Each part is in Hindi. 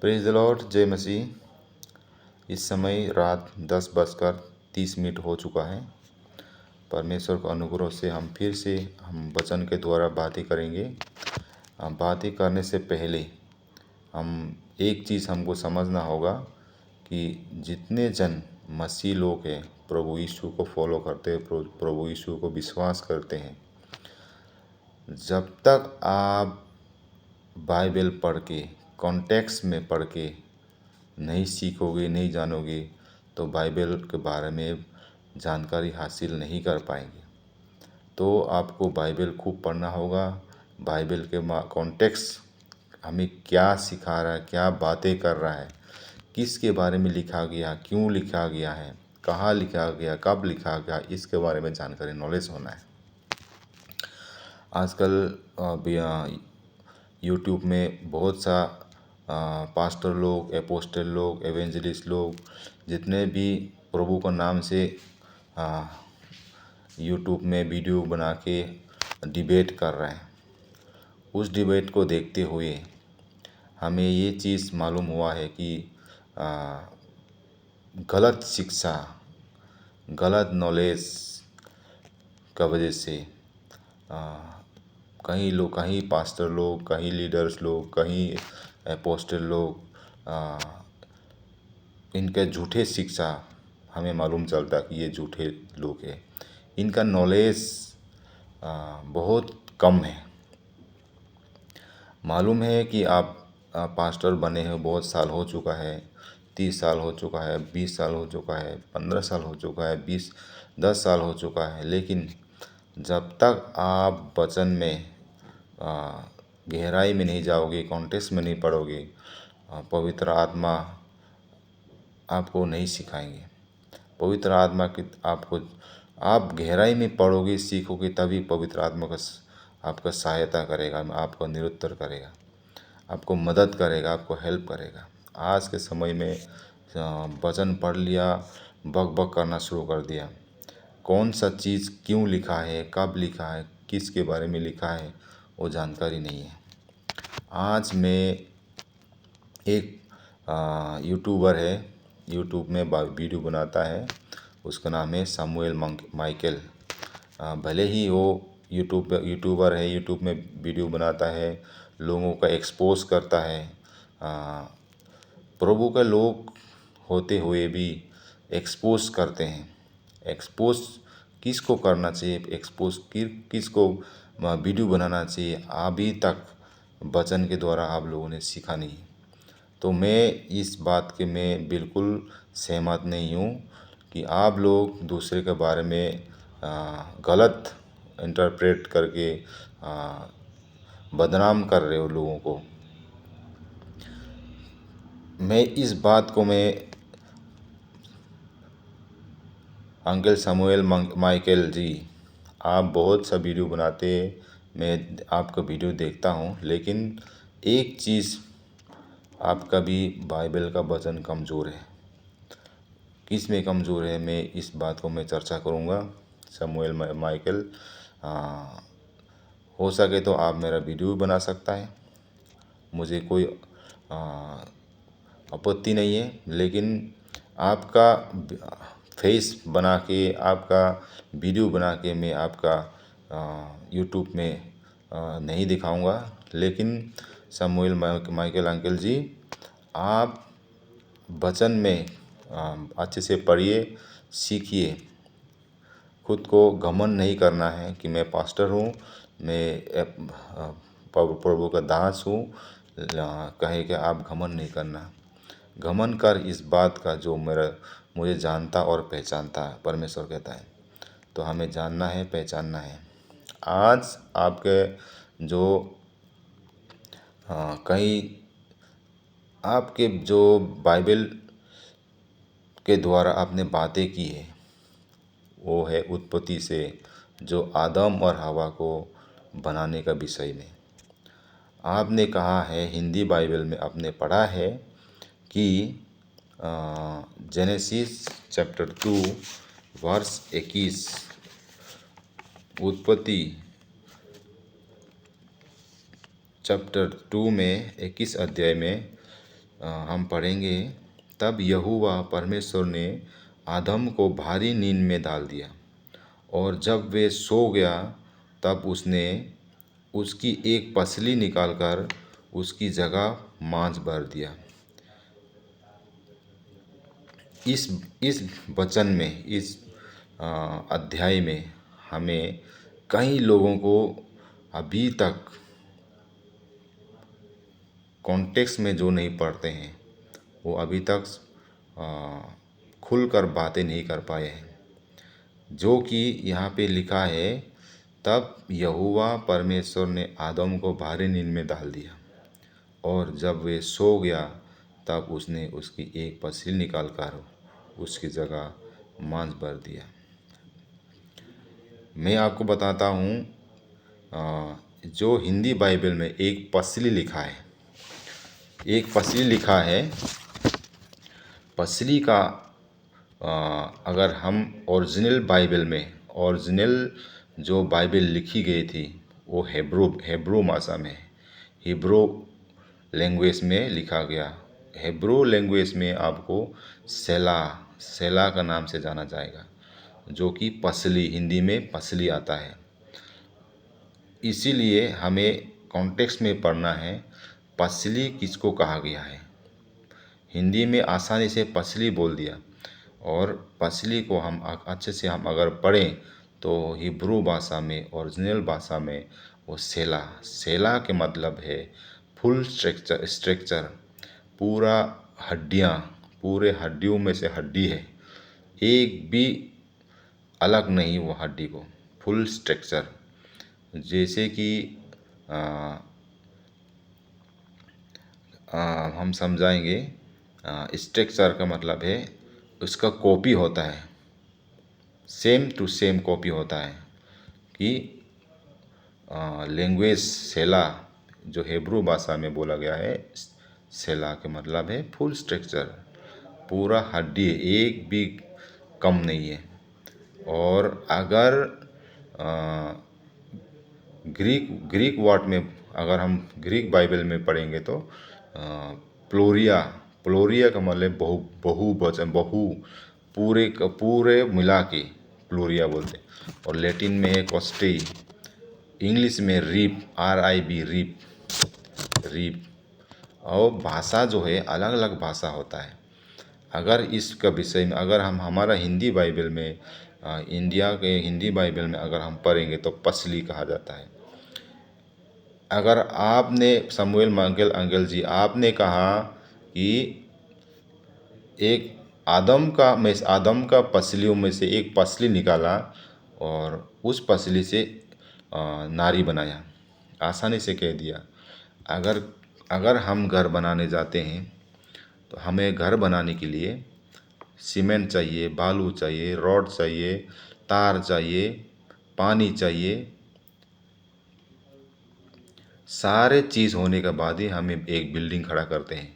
प्रेज़ द लॉर्ड, जय मसीह। इस समय रात 10:30 हो चुका है। परमेश्वर के अनुग्रह से हम वचन के द्वारा बातें करेंगे। बातें करने से पहले एक चीज़ हमको समझना होगा कि जितने जन मसीह लोग हैं, प्रभु यीशु को फॉलो करते हैं, प्रभु यीशु को विश्वास करते हैं, जब तक आप बाइबल पढ़ के कॉन्टेक्स्ट में पढ़ के नहीं सीखोगे, नहीं जानोगे, तो बाइबल के बारे में जानकारी हासिल नहीं कर पाएंगे। तो आपको बाइबल खूब पढ़ना होगा। बाइबल के कॉन्टेक्स्ट हमें क्या सिखा रहा है, क्या बातें कर रहा है, किसके बारे में लिखा गया, क्यों लिखा गया है, कहाँ लिखा गया, कब लिखा गया, इसके बारे में जानकारी, नॉलेज होना है। आजकल यूट्यूब में बहुत सा पास्टर लोग, एपोस्टल लोग, एवेंजलिस्ट लोग, जितने भी प्रभु का नाम से यूट्यूब में वीडियो बना के डिबेट कर रहे हैं। उस डिबेट को देखते हुए हमें ये चीज़ मालूम हुआ है कि गलत शिक्षा, गलत नॉलेज का वजह से कहीं पास्टर लोग, कहीं लीडर्स लोग, कहीं एपोस्टल लोग, इनके झूठे शिक्षा हमें मालूम चलता कि ये झूठे लोग हैं। इनका नॉलेज बहुत कम है। मालूम है कि आप पास्टर बने हैं, बहुत साल हो चुका है, 30 साल हो चुका है, 20 साल हो चुका है, 15 साल हो चुका है, 10 साल हो चुका है, लेकिन जब तक आप वचन में गहराई में नहीं जाओगे, कॉन्टेक्स्ट में नहीं पढ़ोगे, पवित्र आत्मा आपको नहीं सिखाएंगे। पवित्र आत्मा की आप गहराई में पढ़ोगे, सीखोगे, तभी पवित्र आत्मा का आपका सहायता करेगा, आपका निरुत्तर करेगा, आपको मदद करेगा, आपको हेल्प करेगा। आज के समय में वचन पढ़ लिया, बक बक करना शुरू कर दिया। कौन सा चीज़ क्यों लिखा है, कब लिखा है, किसके बारे में लिखा है, वो जानकारी नहीं है। आज मैं एक यूट्यूबर है, यूट्यूब में वीडियो बनाता है, उसका नाम है शमूएल माइकल। भले ही वो यूट्यूबर है, यूट्यूब में वीडियो बनाता है, लोगों का एक्सपोज करता है। प्रभु के लोग होते हुए भी एक्सपोज करते हैं। एक्सपोज किसको करना चाहिए, एक्सपोज किसको वीडियो बनाना चाहिए, अभी तक वचन के द्वारा आप लोगों ने सीखा नहीं। तो मैं इस बात के मैं बिल्कुल सहमत नहीं हूँ कि आप लोग दूसरे के बारे में गलत इंटरप्रेट करके बदनाम कर रहे हो लोगों को। मैं इस बात को अंकल शमूएल माइकल जी, आप बहुत सा वीडियो बनाते हैं, मैं आपका वीडियो देखता हूँ, लेकिन एक चीज़ आपका भी बाइबल का वचन कमज़ोर है। किस में कमज़ोर है, मैं इस बात को मैं चर्चा करूँगा। शमूएल माइकल, हो सके तो आप मेरा वीडियो भी बना सकता है, मुझे कोई आपत्ति नहीं है, लेकिन आपका फेस बना के, आपका वीडियो बना के मैं आपका यूट्यूब में नहीं दिखाऊंगा। लेकिन शमूएल माइकल अंकल जी, आप वचन में अच्छे से पढ़िए, सीखिए। खुद को घमंड नहीं करना है कि मैं पास्टर हूँ, मैं प्रभु का दास हूँ, कहे कि आप घमंड नहीं करना। घमंड कर इस बात का जो मुझे जानता और पहचानता है, परमेश्वर कहता है। तो हमें जानना है, पहचानना है। आज आपके जो कहीं आपके जो बाइबल के द्वारा आपने बातें की है, वो है उत्पत्ति से जो आदम और हवा को बनाने का विषय में। आपने कहा है, हिंदी बाइबल में आपने पढ़ा है कि जेनेसिस चैप्टर 2 वर्स 21, उत्पत्ति चैप्टर 2 में 21 अध्याय में हम पढ़ेंगे, तब यहोवा परमेश्वर ने आदम को भारी नींद में डाल दिया, और जब वे सो गया तब उसने उसकी एक पसली निकालकर उसकी जगह मांस भर दिया। इस वचन में, इस अध्याय में हमें कई लोगों को अभी तक कॉन्टेक्स्ट में जो नहीं पढ़ते हैं, वो अभी तक खुलकर बातें नहीं कर पाए हैं। जो कि यहाँ पे लिखा है, तब यहोवा परमेश्वर ने आदम को भारी नींद में डाल दिया, और जब वे सो गया तब उसने उसकी एक पसली निकालकर उसकी जगह मांस भर दिया। मैं आपको बताता हूँ, जो हिंदी बाइबल में एक पसली लिखा है, एक पसली लिखा है। पसली का अगर हम ओरिजिनल बाइबल में, ओरिजिनल जो बाइबल लिखी गई थी वो हेब्रू भाषा में, हिब्रू लैंग्वेज में लिखा गया। हिब्रू लैंग्वेज में आपको सेला का नाम से जाना जाएगा, जो कि पसली, हिंदी में पसली आता है। इसीलिए हमें कॉन्टेक्स्ट में पढ़ना है, पसली किसको कहा गया है। हिंदी में आसानी से पसली बोल दिया, और पसली को हम अच्छे से हम अगर पढ़ें तो हिब्रू भाषा में, ओरिजिनल भाषा में वो सेला के मतलब है फुल स्ट्रक्चर, पूरा हड्डियाँ, पूरे हड्डियों में से हड्डी है, एक भी अलग नहीं वो हड्डी को, फुल स्ट्रक्चर। जैसे कि हम समझाएंगे, स्ट्रक्चर का मतलब है उसका कॉपी होता है, सेम टू सेम कॉपी होता है। कि लैंग्वेज सेला जो हिब्रू भाषा में बोला गया है, सेला के मतलब है फुल स्ट्रक्चर, पूरा हड्डी, एक भी कम नहीं है। और अगर ग्रीक वर्ड में, अगर हम ग्रीक बाइबल में पढ़ेंगे तो प्लोरिया का मतलब बहुवचन, पूरे मिला के प्लोरिया बोलते हैं। और लैटिन में है कोस्टे, इंग्लिश में रिप, RIP, रिप। और भाषा जो है अलग अलग भाषा होता है। अगर इसका विषय में अगर हम हमारा हिंदी बाइबल में, इंडिया के हिंदी बाइबल में अगर हम पढ़ेंगे तो पसली कहा जाता है। अगर आपने शमूएल अंकल जी, आपने कहा कि एक आदम का पसलियों में से एक पसली निकाला और उस पसली से नारी बनाया, आसानी से कह दिया। अगर हम घर बनाने जाते हैं तो हमें घर बनाने के लिए सीमेंट चाहिए, बालू चाहिए, रॉड चाहिए, तार चाहिए, पानी चाहिए। सारे चीज़ होने के बाद ही हम एक बिल्डिंग खड़ा करते हैं।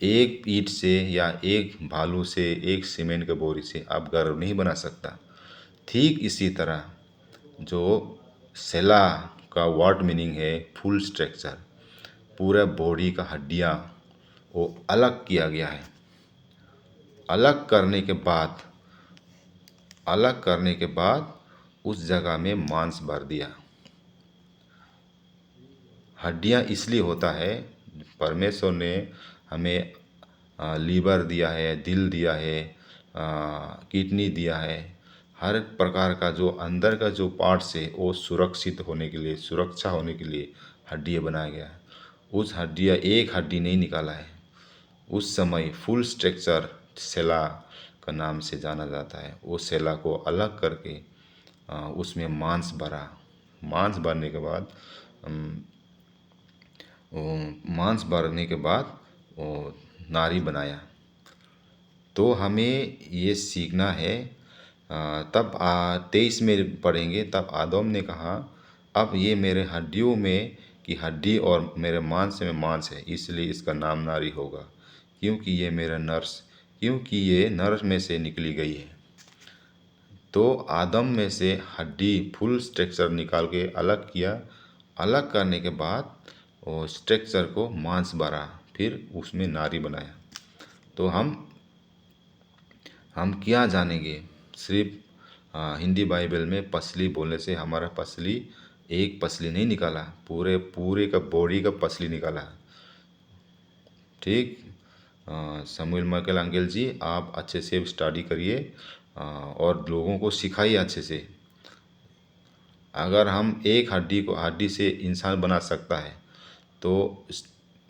एक ईंट से या एक बालू से, एक सीमेंट के बोरी से आप घर नहीं बना सकता। ठीक इसी तरह जो सेला का वर्ड मीनिंग है फुल स्ट्रक्चर, पूरा बॉडी का हड्डियाँ वो अलग किया गया है। अलग करने के बाद उस जगह में मांस भर दिया। हड्डियाँ इसलिए होता है, परमेश्वर ने हमें लीवर दिया है, दिल दिया है, किडनी दिया है, हर प्रकार का जो अंदर का जो पार्ट्स है वो सुरक्षित होने के लिए, सुरक्षा होने के लिए हड्डियाँ बनाया गया है। उस हड्डियाँ, एक हड्डी नहीं निकाला है। उस समय फुल स्ट्रक्चर सेला का नाम से जाना जाता है। वो सेला को अलग करके उसमें मांस भरा। मांस भरने के बाद वो नारी बनाया। तो हमें ये सीखना है। तब 23 में पढ़ेंगे, तब आदम ने कहा, अब ये मेरे हड्डियों में की हड्डी और मेरे मांस में मांस है, इसलिए इसका नाम नारी होगा, क्योंकि ये नर में से निकली गई है। तो आदम में से हड्डी फुल स्ट्रक्चर निकाल के अलग किया। अलग करने के बाद वो स्ट्रक्चर को मांस भरा, फिर उसमें नारी बनाया। तो हम क्या जानेंगे? सिर्फ हिंदी बाइबल में पसली बोलने से हमारा पसली एक पसली नहीं निकाला, पूरे पूरे का बॉडी का पसली निकाला। ठीक। समूएल माइकल एंगल जी, आप अच्छे से स्टडी करिए और लोगों को सिखाइए अच्छे से। अगर हम एक हड्डी से इंसान बना सकता है तो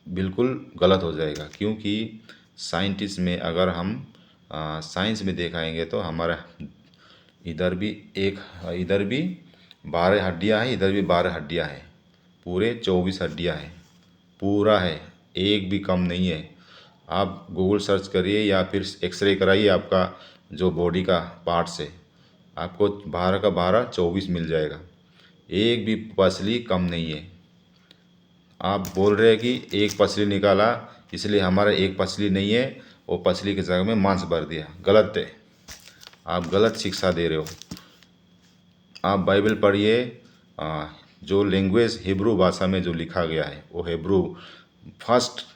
बिल्कुल गलत हो जाएगा, क्योंकि साइंटिस्ट में अगर हम साइंस में देखाएंगे तो हमारा इधर भी 12 हड्डियाँ हैं, इधर भी 12 हड्डियाँ हैं, पूरे 24 हड्डियाँ हैं, पूरा है, एक भी कम नहीं है। आप गूगल सर्च करिए या फिर एक्सरे कराइए आपका जो बॉडी का पार्ट्स है, आपको 12 का 12 24 मिल जाएगा, एक भी पसली कम नहीं है। आप बोल रहे हैं कि एक पसली निकाला इसलिए हमारा एक पसली नहीं है, वो पसली की जगह में मांस भर दिया, गलत है। आप गलत शिक्षा दे रहे हो। आप बाइबल पढ़िए, जो लैंग्वेज हिब्रू भाषा में जो लिखा गया है वो हिब्रू फर्स्ट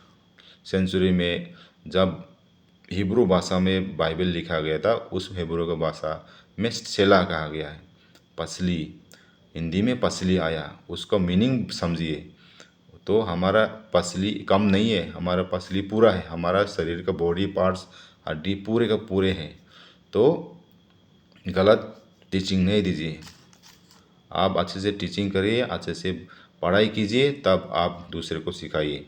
सेंचुरी में जब हिब्रू भाषा में बाइबल लिखा गया था, उस हिब्रू का भाषा में सेला कहा गया है, पसली। हिंदी में पसली आया, उसका मीनिंग समझिए। तो हमारा पसली कम नहीं है, हमारा पसली पूरा है, हमारा शरीर का बॉडी पार्ट्स हड्डी पूरे का पूरे हैं। तो गलत टीचिंग नहीं दीजिए। आप अच्छे से टीचिंग करिए, अच्छे से पढ़ाई कीजिए, तब आप दूसरे को सिखाइए।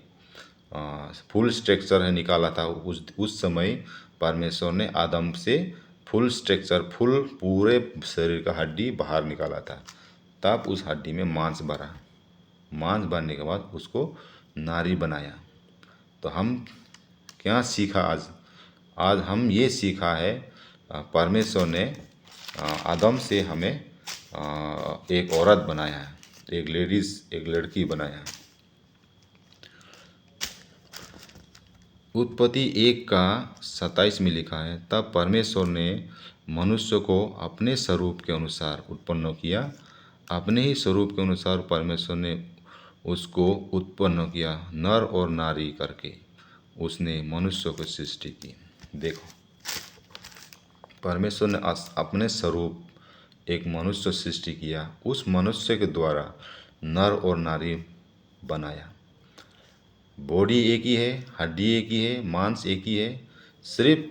फुल स्ट्रक्चर है निकाला था उस समय परमेश्वर ने आदम से फुल स्ट्रक्चर, फुल पूरे शरीर का हड्डी बाहर निकाला था, तब उस हड्डी में मांस भरा, मांस भरने के बाद उसको नारी बनाया। तो हम क्या सीखा आज हम ये सीखा है, परमेश्वर ने आदम से हमें एक औरत बनाया है, एक लेडीज़, एक लड़की बनाया है। उत्पत्ति 1 का 27 में लिखा है, तब परमेश्वर ने मनुष्य को अपने स्वरूप के अनुसार उत्पन्न किया, अपने ही स्वरूप के अनुसार परमेश्वर ने उसको उत्पन्न किया, नर और नारी करके उसने मनुष्य को सृष्टि की। देखो, परमेश्वर ने अपने स्वरूप एक मनुष्य सृष्टि किया, उस मनुष्य के द्वारा नर और नारी बनाया। बॉडी एक ही है, हड्डी एक ही है, मांस एक ही है, सिर्फ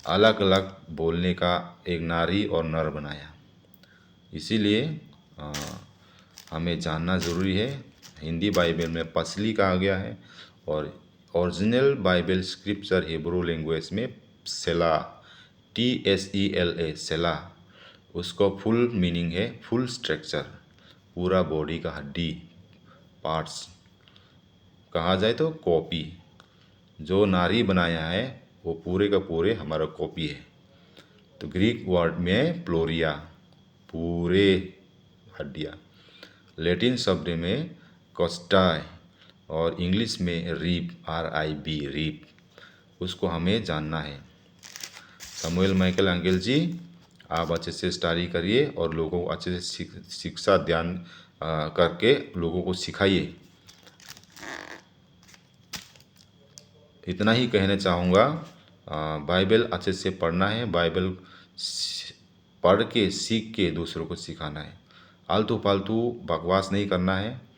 अलग अलग बोलने का एक नारी और नर बनाया। इसीलिए हमें जानना ज़रूरी है। हिंदी बाइबल में पसली कहा गया है और original Bible scripture Hebrew language में सेला, TSELA, सेला, उसको फुल मीनिंग है फुल स्ट्रक्चर, पूरा बॉडी का हड्डी पार्ट्स, कहा जाए तो कॉपी। जो नारी बनाया है वो पूरे का पूरे हमारा कॉपी है। तो ग्रीक वर्ड में प्लोरिया, पूरे हड्डियाँ, लैटिन शब्द में कोस्टाई और इंग्लिश में रिब, RIB, रिब, उसको हमें जानना है। समूएल माइकल एंगल जी, आप अच्छे से स्टडी करिए और लोगों को अच्छे से शिक्षा ध्यान करके लोगों को सिखाइए। इतना ही कहना चाहूँगा। बाइबल अच्छे से पढ़ना है, बाइबल पढ़ के सीख के दूसरों को सिखाना है, आलतू फालतू बकवास नहीं करना है,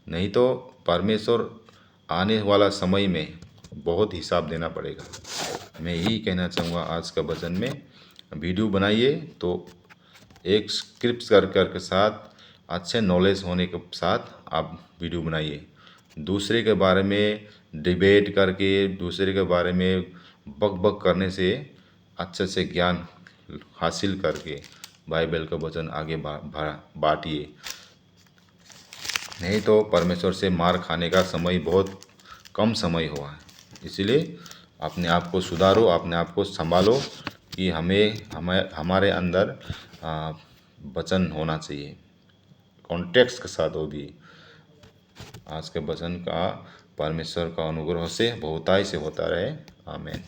नहीं तो परमेश्वर आने वाला समय में बहुत हिसाब देना पड़ेगा। मैं यही कहना चाहूँगा। आज का वचन में वीडियो बनाइए तो एक स्क्रिप्ट कर के साथ, अच्छे नॉलेज होने के साथ आप वीडियो बनाइए। दूसरे के बारे में डिबेट करके, दूसरे के बारे में बक बक करने से अच्छे से ज्ञान हासिल करके बाइबल का वचन आगे बांटिए, नहीं तो परमेश्वर से मार खाने का समय बहुत कम समय हुआ है। इसलिए अपने आप को सुधारो, अपने आप को संभालो कि हमारे अंदर वचन होना चाहिए, कॉन्टेक्स्ट के साथ। वो भी आज के वचन का परमेश्वर का अनुग्रह से बहुताई से होता रहे। आमीन।